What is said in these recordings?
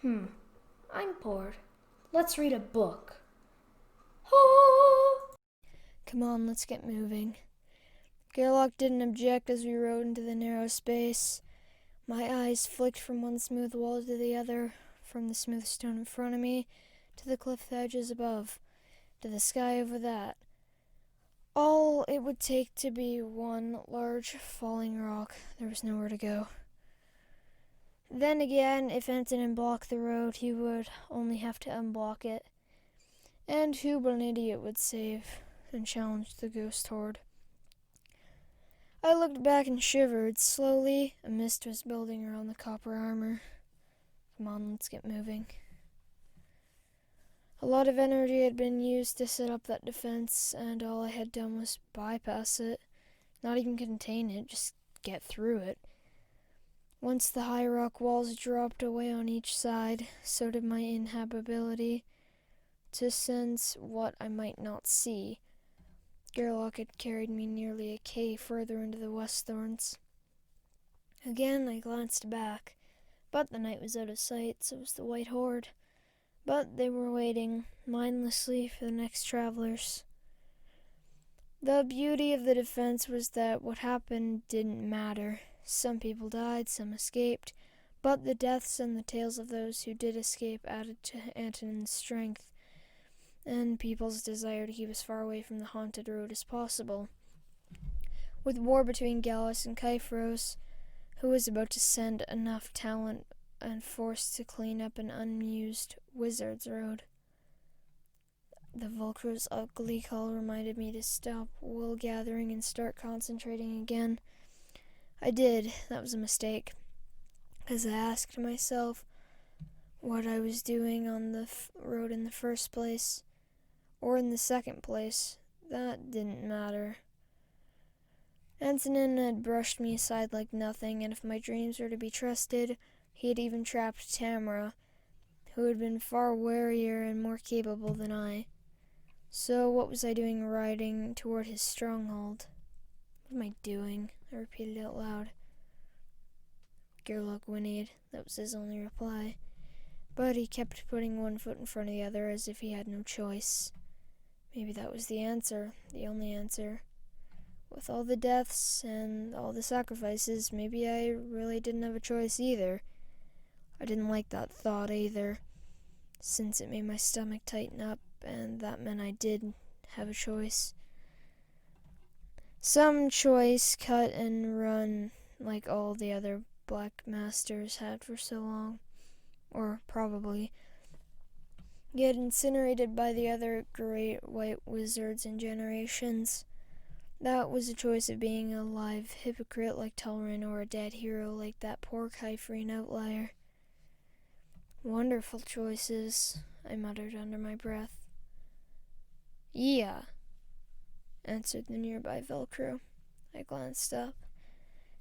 I'm bored. Let's read a book. Oh! Come on, let's get moving. Gerlach didn't object as we rode into the narrow space. My eyes flicked from one smooth wall to the other, from the smooth stone in front of me, to the cliff edges above, to the sky over that. All it would take to be one large falling rock. There was nowhere to go. Then again, if Antonin blocked the road, he would only have to unblock it. And who but an idiot would save and challenge the ghost horde? I looked back and shivered. Slowly, a mist was building around the copper armor. Come on, let's get moving. A lot of energy had been used to set up that defense, and all I had done was bypass it. Not even contain it, just get through it. Once the high rock walls dropped away on each side, so did my inhabitability to sense what I might not see. Gerlach had carried me nearly a K further into the Westthorns. Again I glanced back, but the night was out of sight, so was the White Horde. But they were waiting, mindlessly, for the next travelers. The beauty of the defense was that what happened didn't matter. Some people died, some escaped, but the deaths and the tales of those who did escape added to Antonin's strength, and people's desire to keep as far away from the haunted road as possible. With war between Gallus and Kyphros, who was about to send enough talent and force to clean up an unused wizard's road. The Volcro's ugly call reminded me to stop wool gathering and start concentrating again. I did. That was a mistake, as I asked myself what I was doing on the road in the first place, or in the second place. That didn't matter. Antonin had brushed me aside like nothing, and if my dreams were to be trusted, he had even trapped Tamara, who had been far warier and more capable than I. So what was I doing riding toward his stronghold? What am I doing? I repeated out loud. Gerlach whinnied. That was his only reply. But he kept putting one foot in front of the other as if he had no choice. Maybe that was the answer, the only answer. With all the deaths and all the sacrifices, maybe I really didn't have a choice either. I didn't like that thought either, since it made my stomach tighten up, and that meant I did have a choice. Some choice, cut and run, like all the other Black Masters had for so long. Or probably. Get incinerated by the other great white wizards in generations. That was a choice of being a live hypocrite like Telrin, or a dead hero like that poor Kypherine outlier. Wonderful choices, I muttered under my breath. Yeah, answered the nearby Velcro. I glanced up.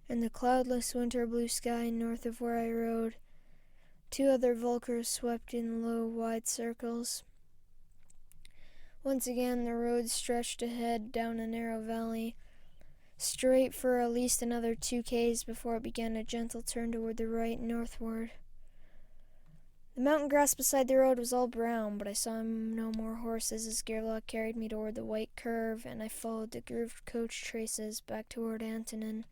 In the cloudless winter blue sky north of where I rode, 2 other Volcros swept in low, wide circles. Once again, the road stretched ahead down a narrow valley, straight for at least another 2 Ks before it began a gentle turn toward the right, northward. The mountain grass beside the road was all brown, but I saw no more horses as Gerlach carried me toward the white curve, and I followed the grooved coach traces back toward Antonin.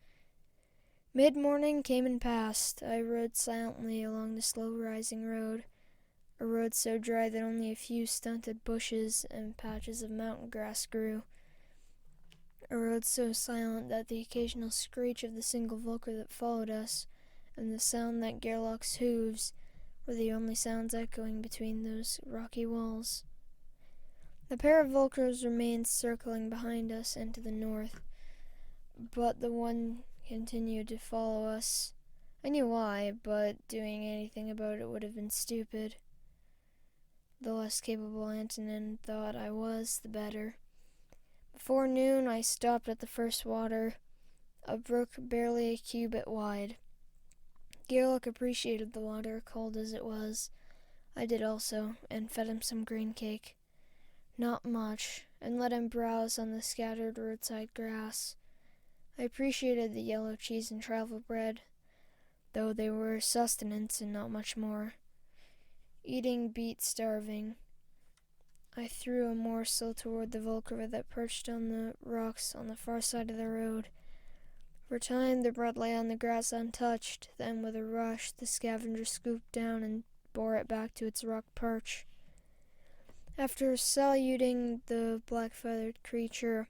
Mid-morning came and passed. I rode silently along the slow-rising road, a road so dry that only a few stunted bushes and patches of mountain grass grew, a road so silent that the occasional screech of the single Volker that followed us, and the sound that Gerlach's hooves, were the only sounds echoing between those rocky walls. The pair of Volcros remained circling behind us and to the north, but the one continued to follow us. I knew why, but doing anything about it would have been stupid. The less capable Antonin thought I was, the better. Before noon, I stopped at the first water, a brook barely a cubit wide. Gerlach appreciated the water, cold as it was. I did also, and fed him some green cake. Not much, and let him browse on the scattered roadside grass. I appreciated the yellow cheese and travel bread, though they were sustenance and not much more. Eating beat starving. I threw a morsel toward the vulture that perched on the rocks on the far side of the road. For a time, the bread lay on the grass untouched. Then, with a rush, the scavenger scooped down and bore it back to its rock perch. After saluting the black-feathered creature,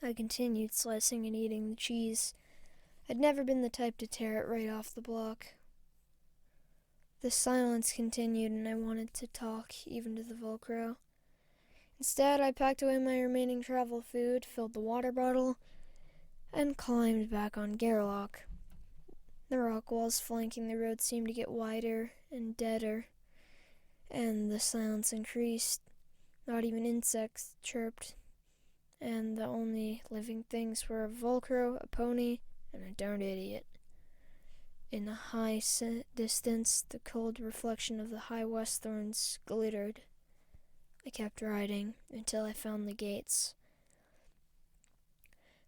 I continued slicing and eating the cheese. I'd never been the type to tear it right off the block. The silence continued, and I wanted to talk, even to the Volcro. Instead, I packed away my remaining travel food, filled the water bottle, and climbed back on Garlock. The rock walls flanking the road seemed to get wider and deader, and the silence increased. Not even insects chirped, and the only living things were a Volcro, a pony, and a darned idiot. In the high distance, the cold reflection of the high west thorns glittered. I kept riding until I found the gates.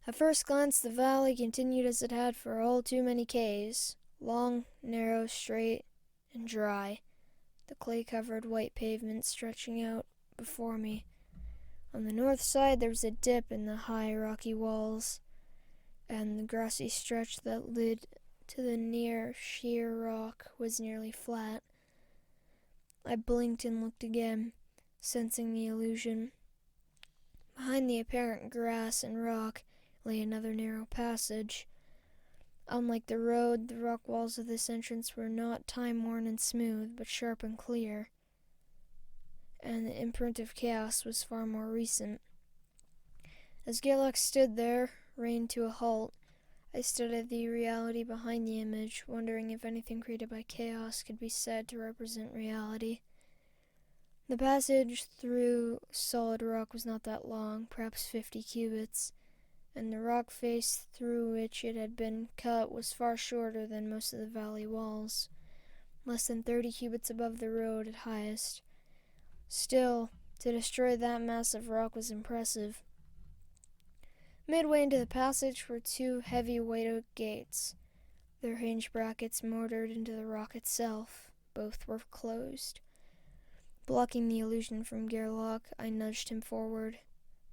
At first glance, the valley continued as it had for all too many Ks. Long, narrow, straight, and dry. The clay-covered white pavement stretching out before me. On the north side, there was a dip in the high rocky walls, and the grassy stretch that led to the near sheer rock was nearly flat. I blinked and looked again, sensing the illusion. Behind the apparent grass and rock lay another narrow passage. Unlike the road, the rock walls of this entrance were not time-worn and smooth, but sharp and clear, and the imprint of chaos was far more recent. As Garlock stood there, reined to a halt, I studied the reality behind the image, wondering if anything created by chaos could be said to represent reality. The passage through solid rock was not that long, perhaps 50 cubits, and the rock face through which it had been cut was far shorter than most of the valley walls, less than 30 cubits above the road at highest. Still, to destroy that mass of rock was impressive. Midway into the passage were two heavy white oak gates, their hinge brackets mortared into the rock itself. Both were closed. Blocking the illusion from Garlock, I nudged him forward.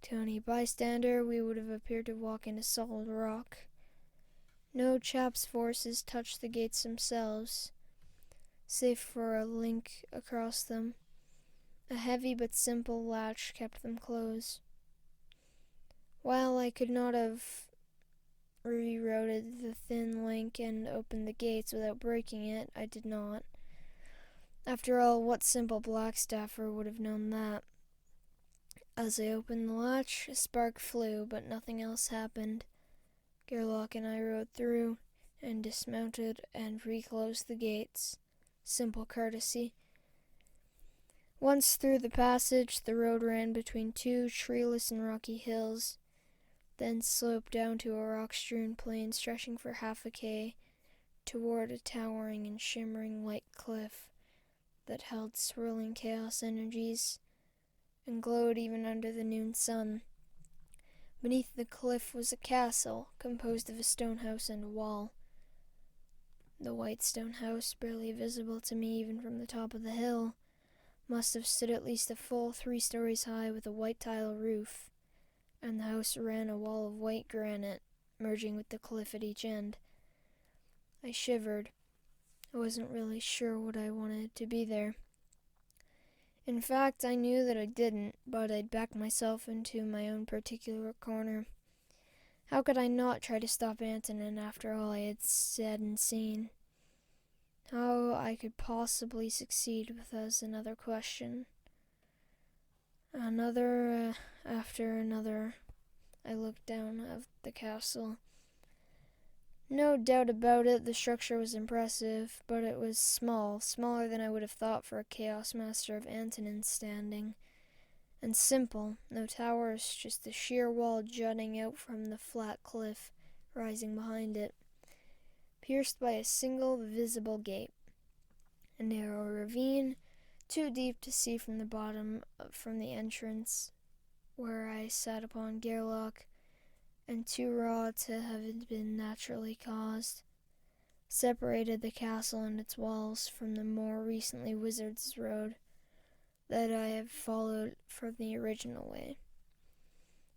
To any bystander, we would have appeared to walk into solid rock. No chap's forces touched the gates themselves, save for a link across them. A heavy but simple latch kept them closed. While I could not have rerouted the thin link and opened the gates without breaking it, I did not. After all, what simple blackstaffer would have known that? As I opened the latch, a spark flew, but nothing else happened. Garlock and I rode through, and dismounted and reclosed the gates. Simple courtesy. Once through the passage, the road ran between two treeless and rocky hills, then sloped down to a rock-strewn plain stretching for half a K toward a towering and shimmering white cliff that held swirling chaos energies and glowed even under the noon sun. Beneath the cliff was a castle composed of a stone house and a wall. The white stone house, barely visible to me even from the top of the hill, must have stood at least a full 3 stories high with a white tile roof, and the house ran a wall of white granite, merging with the cliff at each end. I shivered. I wasn't really sure what I wanted to be there. In fact, I knew that I didn't, but I'd backed myself into my own particular corner. How could I not try to stop Antonin after all I had said and seen? How I could possibly succeed was another question. Another after another, I looked down at the castle. No doubt about it, the structure was impressive, but it was small, smaller than I would have thought for a Chaos Master of Antonin's standing. And simple, no towers, just the sheer wall jutting out from the flat cliff rising behind it, pierced by a single visible gate. A narrow ravine, too deep to see from the bottom from the entrance, where I sat upon Garlock, and too raw to have been naturally caused. separated the castle and its walls from the more recently Wizard's Road that I have followed from the original way.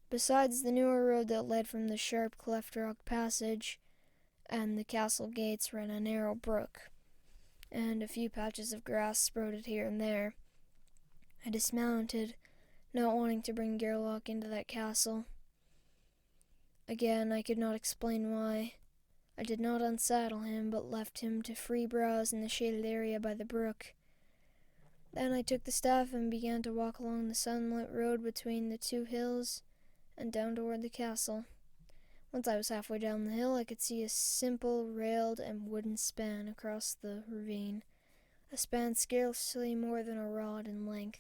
Besides the newer road that led from the sharp cleft rock passage and the castle gates ran a narrow brook, and a few patches of grass sprouted here and there. I dismounted, not wanting to bring Gerlach into that castle. Again, I could not explain why. I did not unsaddle him, but left him to free browse in the shaded area by the brook. Then I took the staff and began to walk along the sunlit road between the two hills and down toward the castle. Once I was halfway down the hill, I could see a simple railed and wooden span across the ravine, a span scarcely more than a rod in length.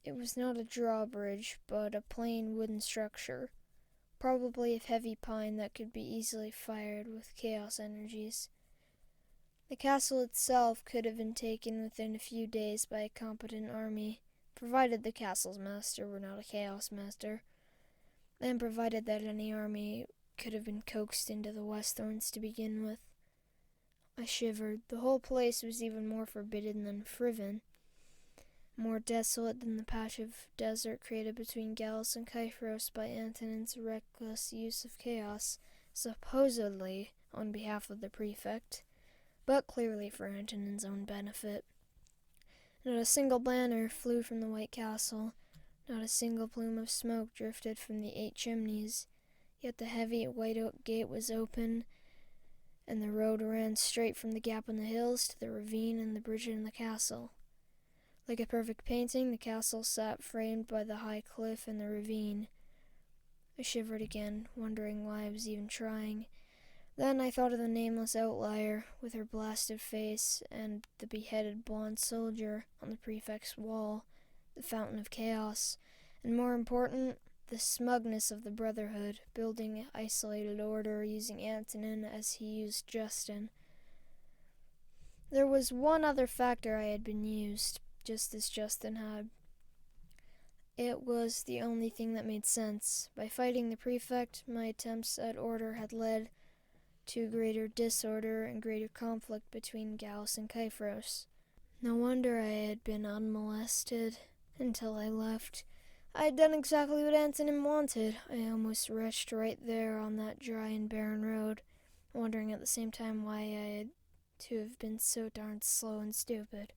It was not a drawbridge, but a plain wooden structure, probably of heavy pine that could be easily fired with chaos energies. The castle itself could have been taken within a few days by a competent army, provided the castle's master were not a chaos master, and provided that any army could have been coaxed into the Westthorns to begin with. I shivered. The whole place was even more forbidding than Friven, more desolate than the patch of desert created between Gallus and Kyphros by Antonin's reckless use of chaos, supposedly on behalf of the prefect, but clearly for Antonin's own benefit. Not a single banner flew from the White Castle, not a single plume of smoke drifted from the 8 chimneys, yet the heavy white oak gate was open, and the road ran straight from the gap in the hills to the ravine and the bridge in the castle. Like a perfect painting, the castle sat framed by the high cliff and the ravine. I shivered again, wondering why I was even trying. Then I thought of the nameless outlier, with her blasted face, and the beheaded blonde soldier on the prefect's wall, the fountain of chaos, and more important, the smugness of the Brotherhood, building isolated order using Antonin as he used Justin. There was one other factor I had been used, just as Justin had. It was the only thing that made sense. By fighting the prefect, my attempts at order had led to greater disorder and greater conflict between Gallus and Kyphros. No wonder I had been unmolested until I left. I had done exactly what Antonin wanted. I almost retched right there on that dry and barren road, wondering at the same time why I had to have been so darn slow and stupid.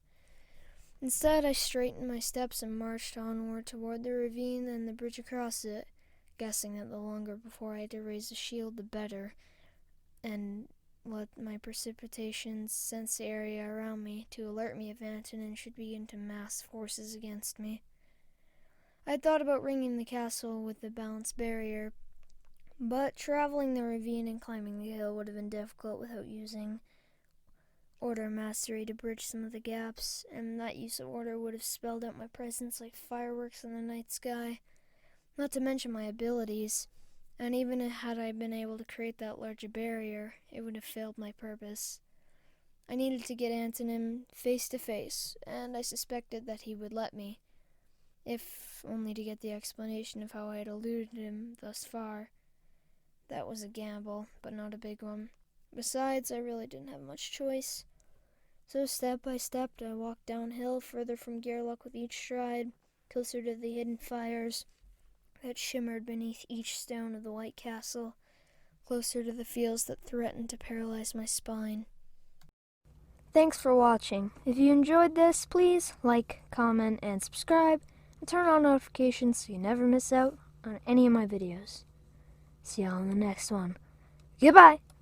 Instead, I straightened my steps and marched onward toward the ravine and the bridge across it, guessing that the longer before I had to raise the shield, the better, and let my precipitation sense the area around me to alert me if Antonin should begin to mass forces against me. I had thought about ringing the castle with the balance barrier, but traveling the ravine and climbing the hill would have been difficult without using order mastery to bridge some of the gaps, and that use of order would have spelled out my presence like fireworks in the night sky, not to mention my abilities. And even had I been able to create that larger barrier, it would have failed my purpose. I needed to get Antonin face to face, and I suspected that he would let me, if only to get the explanation of how I had eluded him thus far. That was a gamble, but not a big one. Besides, I really didn't have much choice. So step by step, I walked downhill, further from Gerlach with each stride, closer to the hidden fires that shimmered beneath each stone of the White Castle, closer to the fields that threatened to paralyze my spine. Thanks for watching. If you enjoyed this, please like, comment, and subscribe, and turn on notifications so you never miss out on any of my videos. See y'all in the next one. Goodbye!